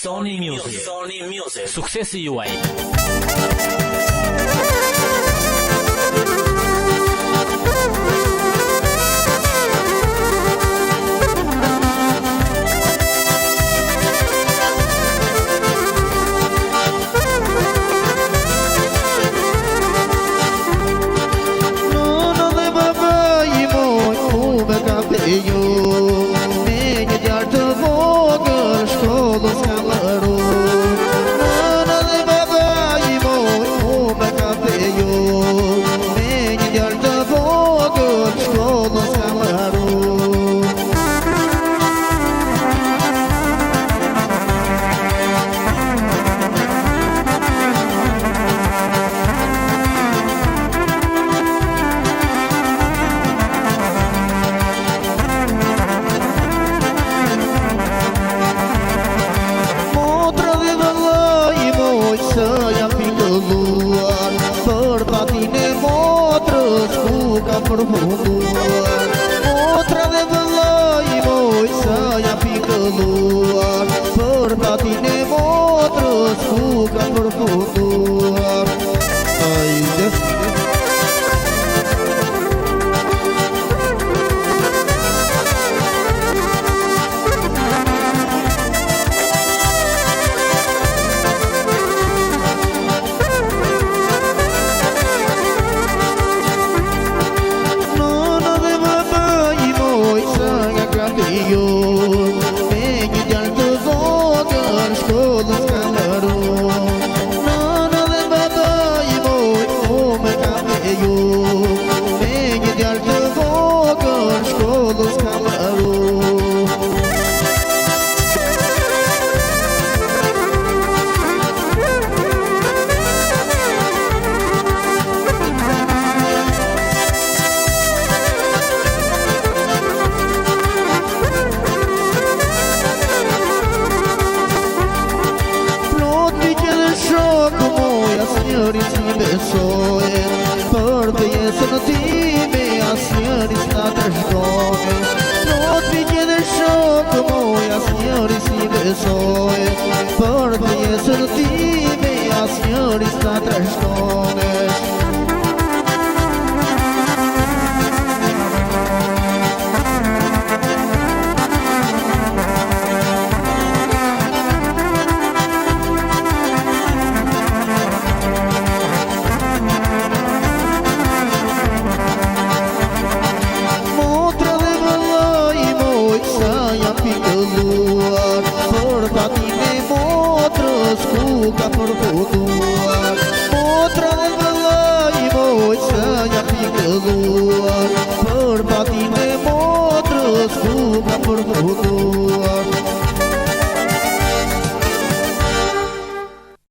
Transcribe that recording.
Sony Music. Suksesi juaj. Motra dhe vëllai moj sa ja pikëlluar, për patin e motrës ku ka përfunduar. Hajde për pjesën time asnjëri s'na të shkone. Not mi qede shokë moj asnjëri si besoj, për pjesën time asnjëri s'na të shkone. Për patin e motrës ku ka përfunduar.